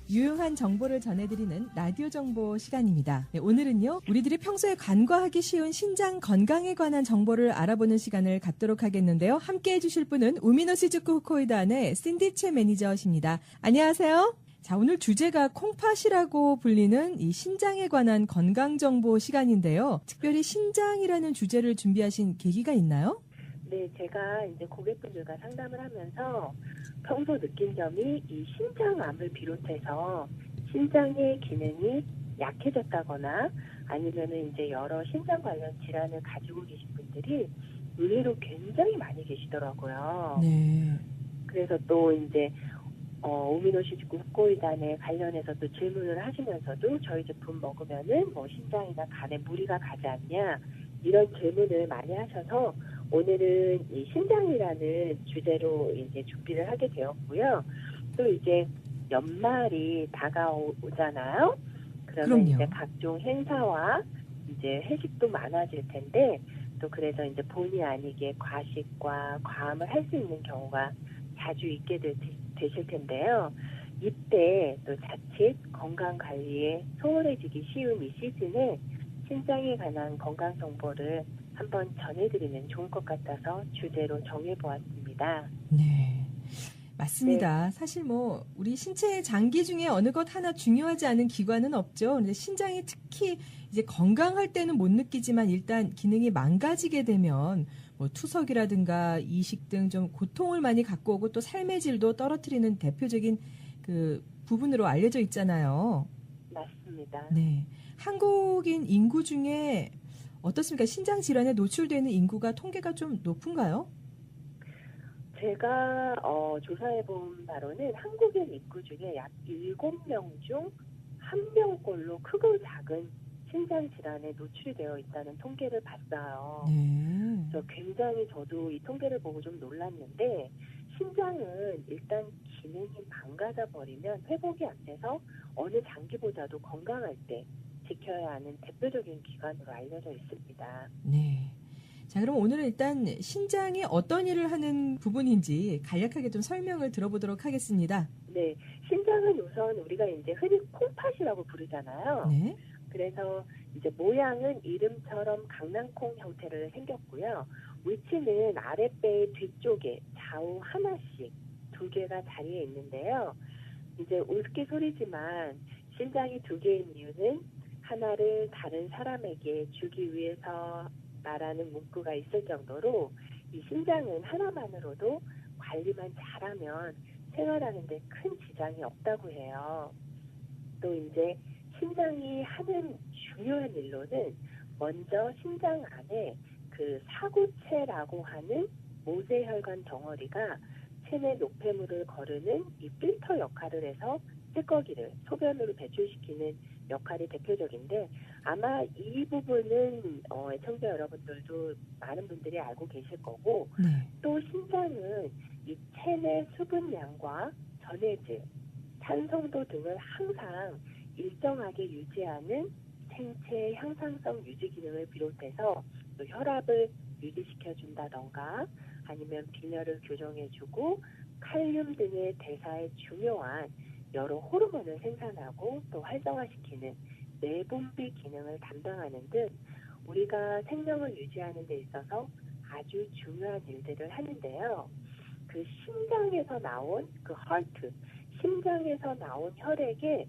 유용한 정보를 전해드리는 라디오 정보 시간입니다. 네, 오늘은요, 우리들이 평소에 간과하기 쉬운 신장 건강에 관한 정보를 알아보는 시간을 갖도록 하겠는데요. 함께 해주실 분은 우미노시즈쿠 후코이단의 신디체 매니저십니다. 안녕하세요. 자, 오늘 주제가 콩팥이라고 불리는 이 신장에 관한 건강 정보 시간인데요. 특별히 신장이라는 주제를 준비하신 계기가 있나요? 네, 제가 이제 고객분들과 상담을 하면서 평소 느낀 점이 이 신장암을 비롯해서 신장의 기능이 약해졌다거나 아니면은 이제 여러 신장 관련 질환을 가지고 계신 분들이 의외로 굉장히 많이 계시더라고요. 네. 그래서 또 이제 오미노시즈쿠 후코이단에 관련해서 또 질문을 하시면서도 저희 제품 먹으면은 뭐 신장이나 간에 무리가 가지 않냐 이런 질문을 많이 하셔서 오늘은 이 신장이라는 주제로 이제 준비를 하게 되었고요. 또 이제 연말이 다가오잖아요. 그러면 그럼요. 이제 각종 행사와 이제 회식도 많아질 텐데 또 그래서 이제 본의 아니게 과식과 과음을 할 수 있는 경우가 자주 있게 되실 텐데요. 이때 또 자칫 건강 관리에 소홀해지기 쉬운 이 시즌에 신장에 관한 건강 정보를 한번 전해드리면 좋을 것 같아서 주제로 정해보았습니다. 네. 맞습니다. 네. 사실 뭐 우리 신체의 장기 중에 어느 것 하나 중요하지 않은 기관은 없죠. 근데 신장이 특히 이제 건강할 때는 못 느끼지만 일단 기능이 망가지게 되면 뭐 투석이라든가 이식 등 좀 고통을 많이 갖고 오고 또 삶의 질도 떨어뜨리는 대표적인 그 부분으로 알려져 있잖아요. 맞습니다. 네. 한국인 인구 중에 어떻습니까? 신장 질환에 노출되는 인구가 통계가 좀 높은가요? 제가 조사해본 바로는 한국인 인구 중에 약 7명 중 1명꼴로 크고 작은 신장 질환에 노출이 되어 있다는 통계를 봤어요. 네. 그래서 굉장히 저도 이 통계를 보고 좀 놀랐는데 신장은 일단 기능이 망가져 버리면 회복이 안 돼서 어느 장기보다도 건강할 때 지켜야 하는 대표적인 기관으로 알려져 있습니다. 네. 자, 그럼 오늘은 일단 신장이 어떤 일을 하는 부분인지 간략하게 좀 설명을 들어보도록 하겠습니다. 네, 신장은 우선 우리가 이제 흔히 콩팥이라고 부르잖아요. 네. 그래서 이제 모양은 이름처럼 강낭콩 형태를 생겼고요. 위치는 아랫배 뒤쪽에 좌우 하나씩 2개가 자리에 있는데요. 이제 우스갯소리지만 신장이 2개인 이유는 하나를 다른 사람에게 주기 위해서 말하는 문구가 있을 정도로 이 신장은 하나만으로도 관리만 잘하면 생활하는 데 큰 지장이 없다고 해요. 또 이제 신장이 하는 중요한 일로는 먼저 신장 안에 그 사구체라고 하는 모세혈관 덩어리가 체내 노폐물을 거르는 이 필터 역할을 해서 찌꺼기를 소변으로 배출시키는 역할이 대표적인데 아마 이 부분은 애청자 여러분들도 많은 분들이 알고 계실 거고 네. 또 신장은 이 체내 수분량과 전해질, 산성도 등을 항상 일정하게 유지하는 생체 향상성 유지 기능을 비롯해서 또 혈압을 유지시켜준다던가 아니면 빈혈을 교정해주고 칼륨 등의 대사에 중요한 여러 호르몬을 생산하고 또 활성화시키는 내분비 기능을 담당하는 등 우리가 생명을 유지하는 데 있어서 아주 중요한 일들을 하는데요. 그 심장에서 나온 그 heart, 심장에서 나온 혈액의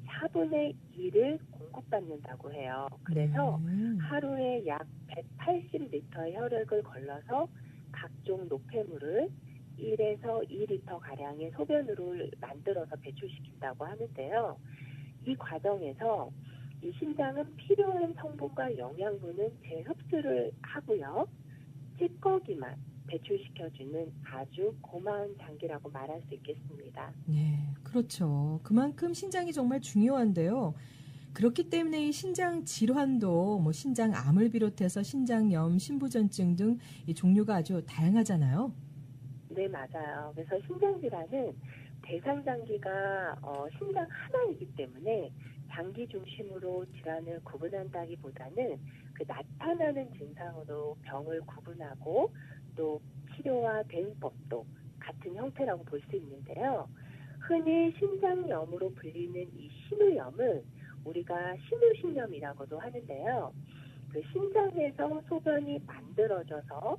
4분의 1을 공급받는다고 해요. 그래서 하루에 약 180리터의 혈액을 걸러서 각종 노폐물을 1에서 2리터 가량의 소변으로 만들어서 배출시킨다고 하는데요. 이 과정에서 이 신장은 필요한 성분과 영양분은 재흡수를 하고요. 찌꺼기만 배출시켜주는 아주 고마운 장기라고 말할 수 있겠습니다. 네, 그렇죠. 그만큼 신장이 정말 중요한데요. 그렇기 때문에 이 신장 질환도 뭐 신장암을 비롯해서 신장염, 신부전증 등 이 종류가 아주 다양하잖아요. 네, 맞아요. 그래서 신장질환은 대상장기가 신장 하나이기 때문에 장기 중심으로 질환을 구분한다기보다는 그 나타나는 증상으로 병을 구분하고 또 치료와 대응법도 같은 형태라고 볼 수 있는데요. 흔히 신장염으로 불리는 이 신우염은 우리가 신우신염이라고도 하는데요. 그 신장에서 소변이 만들어져서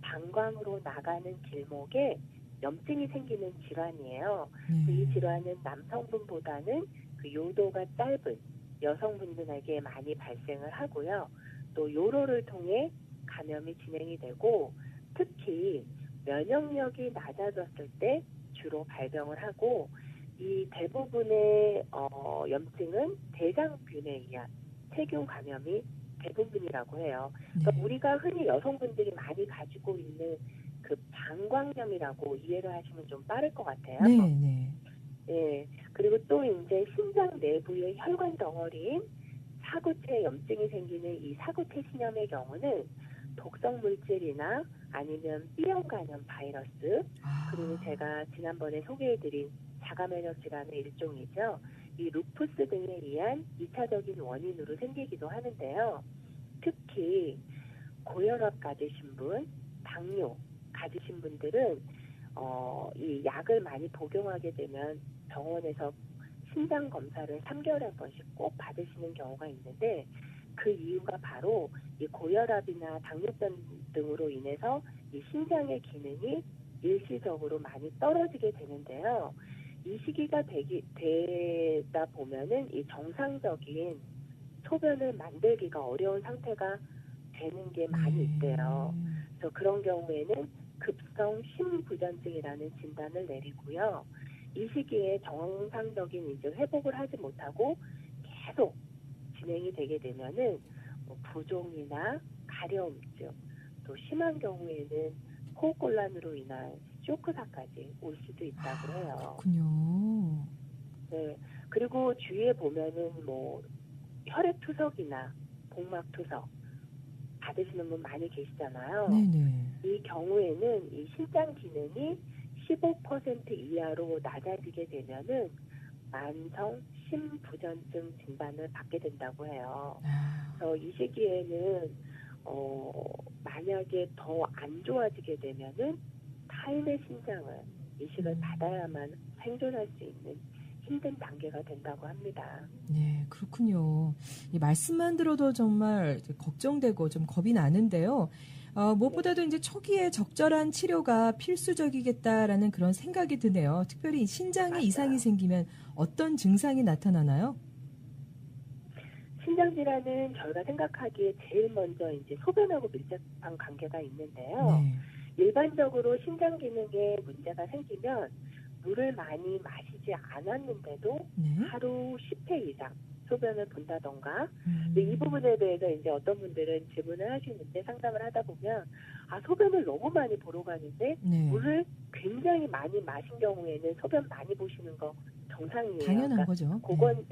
방광으로 나가는 길목에 염증이 생기는 질환이에요. 이 네. 질환은 남성분보다는 그 요도가 짧은 여성분들에게 많이 발생을 하고요. 또 요로를 통해 감염이 진행이 되고 특히 면역력이 낮아졌을 때 주로 발병을 하고 이 대부분의 염증은 대장균에 의한 세균 감염이 대부분이라고 해요. 그러니까 네. 우리가 흔히 여성분들이 많이 가지고 있는 그 방광염이라고 이해를 하시면 좀 빠를 것 같아요. 네. 네. 예. 그리고 또 이제 신장 내부의 혈관 덩어리인 사구체 염증이 생기는 이 사구체 신염의 경우는 독성 물질이나 아니면 B형 간염 바이러스 그리고 아. 제가 지난번에 소개해드린 자가면역 질환의 일종이죠. 이 루푸스 등에 의한 2차적인 원인으로 생기기도 하는데요. 특히 고혈압 가지신 분, 당뇨 가지신 분들은 이 약을 많이 복용하게 되면 병원에서 신장 검사를 3개월에 한 번씩 꼭 받으시는 경우가 있는데 그 이유가 바로 이 고혈압이나 당뇨병 등으로 인해서 이 신장의 기능이 일시적으로 많이 떨어지게 되는데요. 이 시기가 되다 보면은 이 정상적인 소변을 만들기가 어려운 상태가 되는 게 많이 있대요. 네. 그래서 그런 경우에는 급성 심부전증이라는 진단을 내리고요. 이 시기에 정상적인 이제 회복을 하지 못하고 계속 진행이 되게 되면은 뭐 부종이나 가려움증, 또 심한 경우에는 호흡곤란으로 인한 쇼크사까지 올 수도 있다고 아, 해요. 그렇군요. 네. 그리고 주위에 보면은 뭐 혈액투석이나 복막투석 받으시는 분 많이 계시잖아요. 네네. 이 경우에는 이 신장 기능이 15% 이하로 낮아지게 되면은 만성 심부전증 진단을 받게 된다고 해요. 아. 그래서 이 시기에는 만약에 더 안 좋아지게 되면은 타인의 신장을 이식을 받아야만 생존할 수 있는 힘든 단계가 된다고 합니다. 네, 그렇군요. 이 말씀만 들어도 정말 이제 걱정되고 좀 겁이 나는데요. 무엇보다도 이제 초기에 적절한 치료가 필수적이겠다라는 그런 생각이 드네요. 특별히 이 신장에 이상이 맞아요. 생기면 어떤 증상이 나타나나요? 신장 질환은 저희가 생각하기에 제일 먼저 이제 소변하고 밀접한 관계가 있는데요. 네. 일반적으로 신장 기능에 문제가 생기면 물을 많이 마시지 않았는데도 네. 하루 10회 이상 소변을 본다던가. 근데 이 음. 부분에 대해서 이제 어떤 분들은 질문을 하시는데 상담을 하다 보면 소변을 너무 많이 보러 가는데 네. 물을 굉장히 많이 마신 경우에는 소변 많이 보시는 거 정상이에요. 당연한 그러니까 거죠. 그건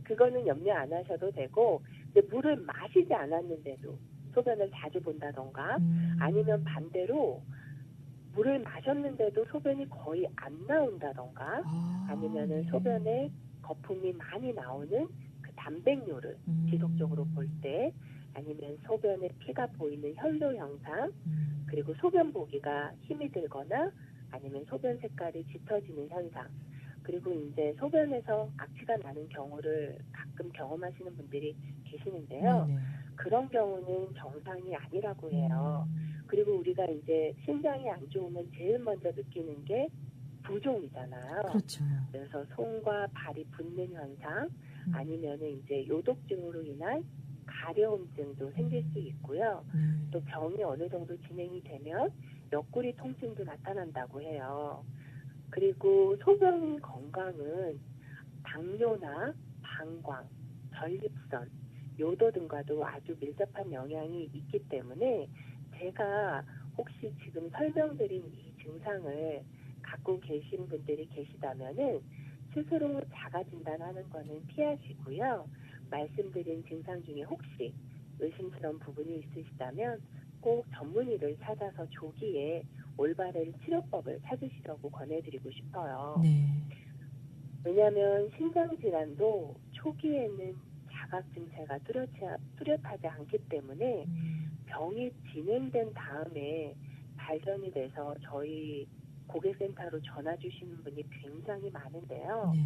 그거는 염려 안 하셔도 되고 근데 물을 마시지 않았는데도 소변을 자주 본다던가 아니면 반대로 물을 마셨는데도 소변이 거의 안 나온다던가 아니면은 네. 소변에 거품이 많이 나오는 그 단백뇨를 음. 지속적으로 볼 때 아니면 소변에 피가 보이는 혈로 현상 음. 그리고 소변 보기가 힘이 들거나 아니면 소변 색깔이 짙어지는 현상 그리고 이제 소변에서 악취가 나는 경우를 가끔 경험하시는 분들이 계시는데요. 네네. 그런 경우는 정상이 아니라고 해요. 그리고 우리가 이제 신장이 안 좋으면 제일 먼저 느끼는 게 부종이잖아요. 그렇죠. 그래서 손과 발이 붓는 현상 아니면은 이제 요독증으로 인한 가려움증도 생길 수 있고요. 네. 또 병이 어느 정도 진행이 되면 옆구리 통증도 나타난다고 해요. 그리고 소변 건강은 당뇨나 방광, 전립선, 요도 등과도 아주 밀접한 영향이 있기 때문에 제가 혹시 지금 설명드린 이 증상을 갖고 계신 분들이 계시다면은 스스로 자가 진단하는 거는 피하시고요. 말씀드린 증상 중에 혹시 의심스러운 부분이 있으시다면 꼭 전문의를 찾아서 조기에 올바른 치료법을 찾으시라고 권해드리고 싶어요. 네. 왜냐하면 신장질환도 초기에는 자각 증세가 뚜렷하지 않기 때문에 병이 진행된 다음에 발견이 돼서 저희 고객센터로 전화 주시는 분이 굉장히 많은데요. 네.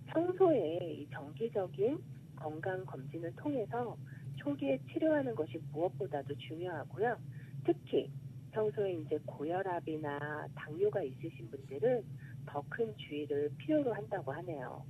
평소에 이 정기적인 건강 검진을 통해서 초기에 치료하는 것이 무엇보다도 중요하고요. 특히 평소에 이제 고혈압이나 당뇨가 있으신 분들은 더 큰 주의를 필요로 한다고 하네요.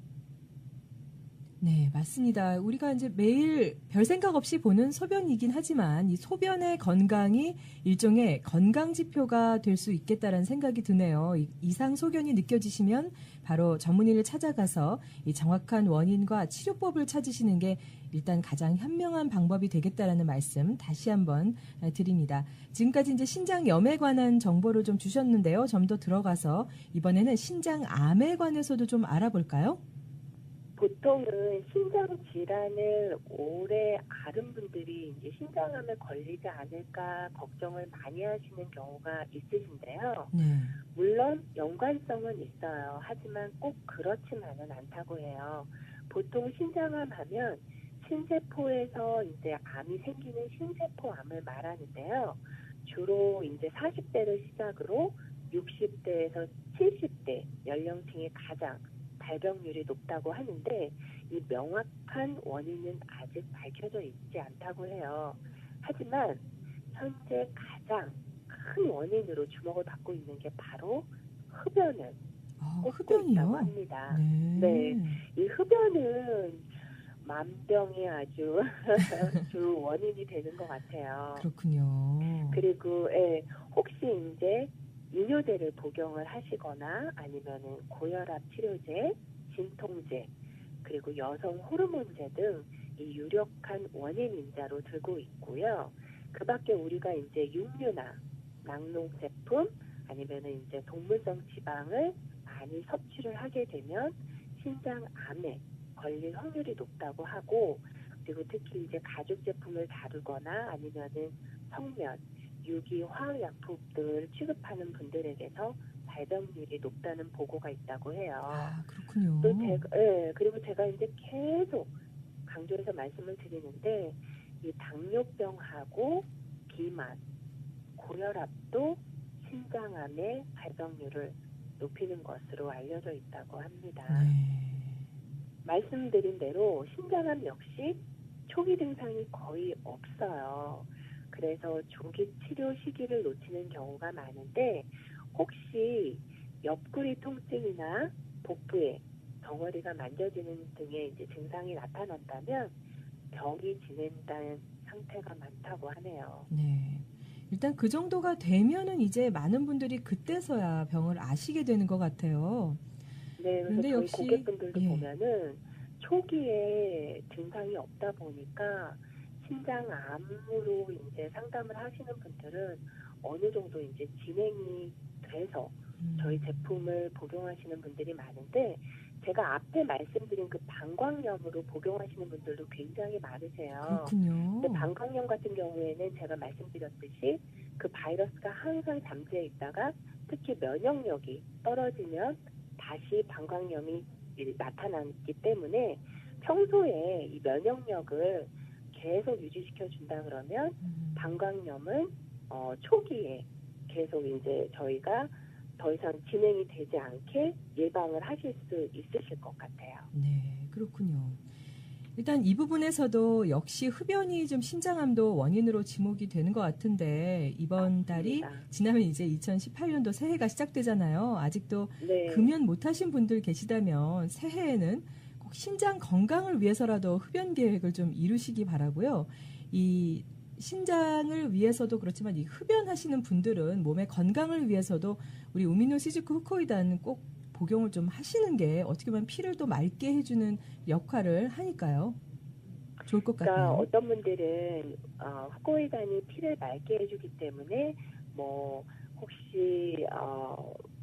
네, 맞습니다. 우리가 이제 매일 별 생각 없이 보는 소변이긴 하지만 이 소변의 건강이 일종의 건강 지표가 될 수 있겠다라는 생각이 드네요. 이상 소견이 느껴지시면 바로 전문의를 찾아가서 이 정확한 원인과 치료법을 찾으시는 게 일단 가장 현명한 방법이 되겠다라는 말씀 다시 한번 드립니다. 지금까지 이제 신장염에 관한 정보를 좀 주셨는데요. 좀 더 들어가서 이번에는 신장암에 관해서도 좀 알아볼까요? 보통은 신장 질환을 오래 앓은 분들이 이제 신장암에 걸리지 않을까 걱정을 많이 하시는 경우가 있으신데요. 네. 물론 연관성은 있어요. 하지만 꼭 그렇지만은 않다고 해요. 보통 신장암 하면 신세포에서 이제 암이 생기는 신세포암을 말하는데요. 주로 이제 40대를 시작으로 60대에서 70대 연령층이 가장 발병률이 높다고 하는데 이 명확한 원인은 아직 밝혀져 있지 않다고 해요. 하지만 현재 가장 큰 원인으로 주목을 받고 있는 게 바로 흡연을 꼽고 있다고 합니다. 네, 이 흡연은 만병의 아주 주 원인이 되는 것 같아요. 그렇군요. 그리고 혹시 이제 이뇨제를 복용을 하시거나 아니면은 고혈압 치료제, 진통제, 그리고 여성 호르몬제 등 이 유력한 원인 인자로 들고 있고요. 그 밖에 우리가 이제 육류나 낙농 제품 아니면은 이제 동물성 지방을 많이 섭취를 하게 되면 신장암에 걸릴 확률이 높다고 하고, 그리고 특히 이제 가죽 제품을 다루거나 아니면은 성면, 유기 화학약품들을 취급하는 분들에게서 발병률이 높다는 보고가 있다고 해요. 아, 그렇군요. 또 그리고 제가 이제 계속 강조해서 말씀을 드리는데 이 당뇨병하고 비만, 고혈압도 신장암의 발병률을 높이는 것으로 알려져 있다고 합니다. 네. 말씀드린 대로 신장암 역시 초기 증상이 거의 없어요. 그래서 조기 치료 시기를 놓치는 경우가 많은데 혹시 옆구리 통증이나 복부에 덩어리가 만져지는 등의 이제 증상이 나타난다면 병이 진행된 상태가 많다고 하네요. 네. 일단 그 정도가 되면은 이제 많은 분들이 그때서야 병을 아시게 되는 것 같아요. 네, 그래서 그런데 저희 역시 고객분들도 보면은 초기에 증상이 없다 보니까 신장암으로 이제 상담을 하시는 분들은 어느 정도 이제 진행이 돼서 저희 제품을 복용하시는 분들이 많은데 제가 앞에 말씀드린 그 방광염으로 복용하시는 분들도 굉장히 많으세요. 그렇군요. 근데 방광염 같은 경우에는 제가 말씀드렸듯이 그 바이러스가 항상 잠재해 있다가 특히 면역력이 떨어지면 다시 방광염이 나타나기 때문에 평소에 이 면역력을 계속 유지시켜 준다 그러면 방광염은 초기에 계속 이제 저희가 더 이상 진행이 되지 않게 예방을 하실 수 있으실 것 같아요. 네, 그렇군요. 일단 이 부분에서도 역시 흡연이 좀 신장암도 원인으로 지목이 되는 것 같은데 이번 달이 맞습니다. 지나면 이제 2018년도 새해가 시작되잖아요. 아직도 네. 금연 못하신 분들 계시다면 새해에는 꼭 신장 건강을 위해서라도 흡연 계획을 좀 이루시기 바라고요. 이 신장을 위해서도 그렇지만 이 흡연하시는 분들은 몸의 건강을 위해서도 우리 우미노 시즈쿠 후코이다는 꼭 복용을 좀 하시는 게 어떻게 보면 피를 또 맑게 해주는 역할을 하니까요. 좋을 것 그러니까 같네요. 어떤 분들은 후코이단이 피를 맑게 해주기 때문에 뭐 혹시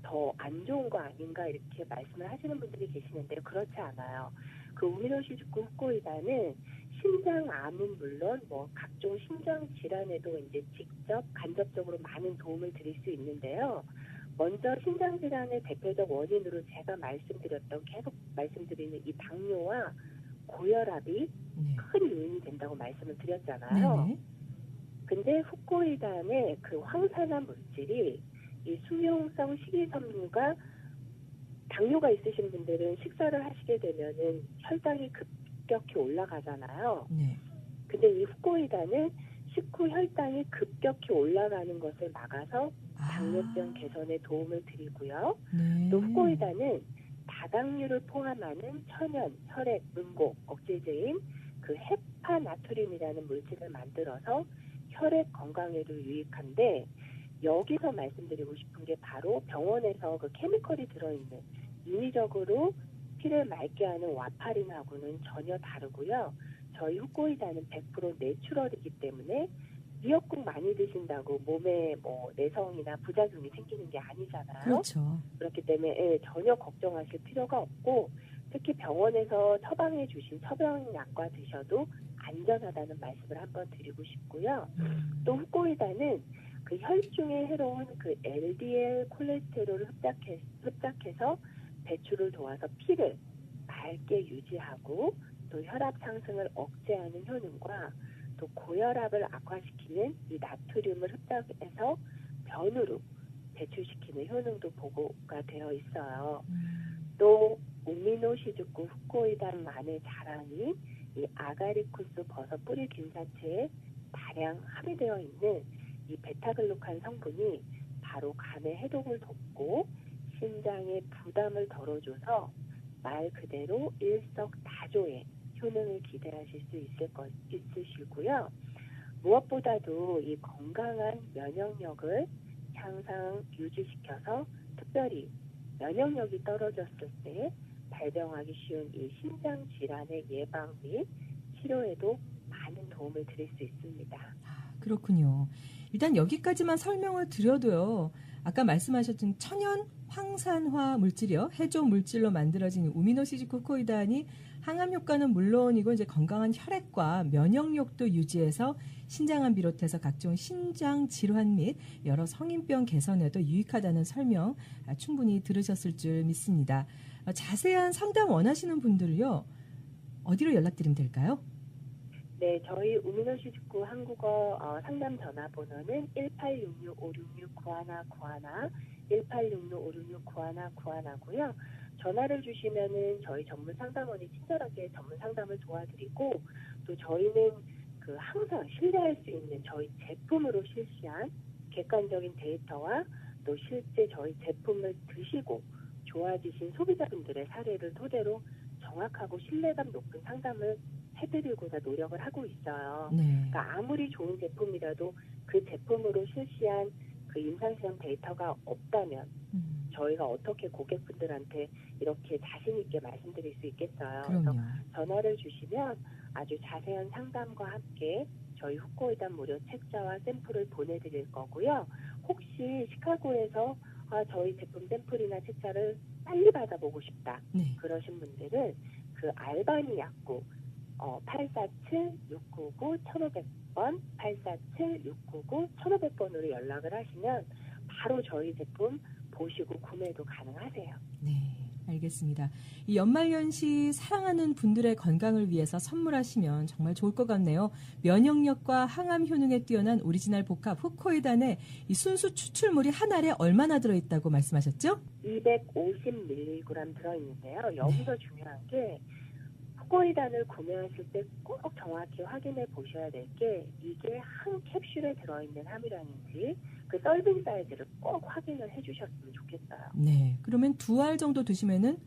더 안 좋은 거 아닌가 이렇게 말씀을 하시는 분들이 계시는데 그렇지 않아요. 그 우미노시즈쿠 후코이단은 신장암은 물론 뭐 각종 신장 질환에도 이제 직접 간접적으로 많은 도움을 드릴 수 있는데요. 먼저 신장 질환의 대표적 원인으로 제가 계속 말씀드리는 이 당뇨와 고혈압이 네. 큰 요인이 된다고 말씀을 드렸잖아요. 네네. 근데 후코이단의 그 황산화 물질이 이 수용성 식이섬유가 당뇨가 있으신 분들은 식사를 하시게 되면은 혈당이 급격히 올라가잖아요. 네. 근데 이 후코이단은 식후 혈당이 급격히 올라가는 것을 막아서 당뇨병 개선에 도움을 드리고요. 네. 또 후코이단은 다당류를 포함하는 천연, 혈액, 응고, 억제제인 그 헤파나트륨이라는 물질을 만들어서 혈액 건강에도 유익한데, 여기서 말씀드리고 싶은 게 바로 병원에서 그 케미컬이 들어있는 인위적으로 피를 맑게 하는 와파린하고는 전혀 다르고요. 저희 후코이단은 100% 내추럴이기 때문에 미역국 많이 드신다고 몸에 뭐 내성이나 부작용이 생기는 게 아니잖아요. 그렇죠. 그렇기 때문에 전혀 걱정하실 필요가 없고, 특히 병원에서 처방해 주신 처방약과 드셔도 안전하다는 말씀을 한번 드리고 싶고요. 또 후코이단은 그 혈중에 해로운 그 LDL 콜레스테롤을 흡착해서 배출을 도와서 피를 맑게 유지하고, 또 혈압 상승을 억제하는 효능과 또 고혈압을 악화시키는 이 나트륨을 흡착해서 변으로 배출시키는 효능도 보고가 되어 있어요. 또 우미노시즈쿠 후코이단만의 자랑인 이 아가리쿠스 버섯 뿌리 균사체에 다량 함유되어 있는 이 베타글루칸 성분이 바로 간의 해독을 돕고 신장의 부담을 덜어줘서 말 그대로 일석다조의 효능을 기대하실 수 있으시고요. 무엇보다도 이 건강한 면역력을 향상 유지시켜서 특별히 면역력이 떨어졌을 때 발병하기 쉬운 이 신장 질환의 예방 및 치료에도 많은 도움을 드릴 수 있습니다. 그렇군요. 일단 여기까지만 설명을 드려도요. 아까 말씀하셨던 천연 황산화 물질이요. 해조 물질로 만들어진 우미노시즈쿠 후코이단이 항암 효과는 물론이고 이제 건강한 혈액과 면역력도 유지해서 신장암 비롯해서 각종 신장 질환 및 여러 성인병 개선에도 유익하다는 설명 충분히 들으셨을 줄 믿습니다. 자세한 상담 원하시는 분들요. 어디로 연락드리면 될까요? 네, 저희 우미노시즈쿠 한국어 상담 전화번호는 1866-566-9191, 1866-566-9191고요. 전화를 주시면은 저희 전문 상담원이 친절하게 전문 상담을 도와드리고, 또 저희는 그 항상 신뢰할 수 있는 저희 제품으로 실시한 객관적인 데이터와 또 실제 저희 제품을 드시고 좋아지신 소비자분들의 사례를 토대로 정확하고 신뢰감 높은 상담을 해드리고자 노력을 하고 있어요. 네. 그러니까 아무리 좋은 제품이라도 그 제품으로 실시한 그 임상시험 데이터가 없다면 저희가 어떻게 고객분들한테 이렇게 자신 있게 말씀드릴 수 있겠어요. 그럼요. 그래서 전화를 주시면 아주 자세한 상담과 함께 저희 후코이단 무료 책자와 샘플을 보내드릴 거고요. 혹시 시카고에서 저희 제품 샘플이나 책자를 빨리 받아보고 싶다. 네. 그러신 분들은 그 알바니 약국 847-699-1500번, 847-699-1500번으로 연락을 하시면 바로 저희 제품 보시고 구매도 가능하세요. 네, 알겠습니다. 이 연말연시 사랑하는 분들의 건강을 위해서 선물하시면 정말 좋을 것 같네요. 면역력과 항암 효능에 뛰어난 오리지널 복합 후코이단의 이 순수 추출물이 한 알에 얼마나 들어있다고 말씀하셨죠? 250mg 들어있는데요. 여기서 중요한 게 후코이단을 구매하실 때 꼭 정확히 확인해 보셔야 될 게 이게 한 캡슐에 들어있는 함유량인지 그 서빙 사이즈를 꼭 확인을 해주셨으면 좋겠어요. 네, 그러면 2알 정도 드시면은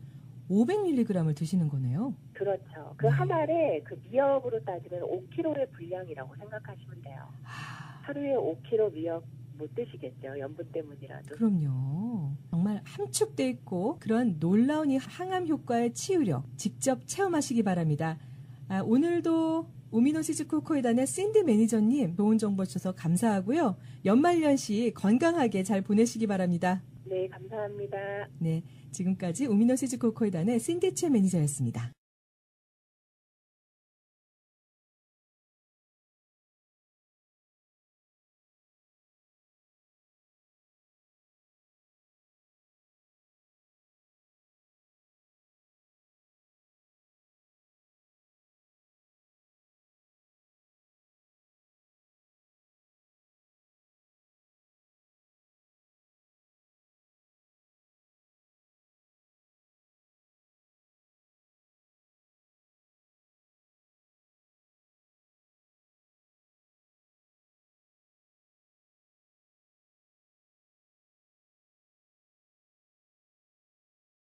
500mg을 드시는 거네요. 그렇죠. 그 한 알에 그 미역으로 따지면 5kg의 분량이라고 생각하시면 돼요. 하루에 5kg 미역 못 드시겠죠. 염분 때문이라도. 그럼요. 정말 함축돼 있고 그런 놀라운 이 항암 효과의 치유력 직접 체험하시기 바랍니다. 오늘도 우미노시즈쿠 후코이단의 샌디 매니저님 좋은 정보 주셔서 감사하고요. 연말연시 건강하게 잘 보내시기 바랍니다. 네, 감사합니다. 네, 지금까지 우미노시즈쿠 후코이단의 샌디 최 매니저였습니다.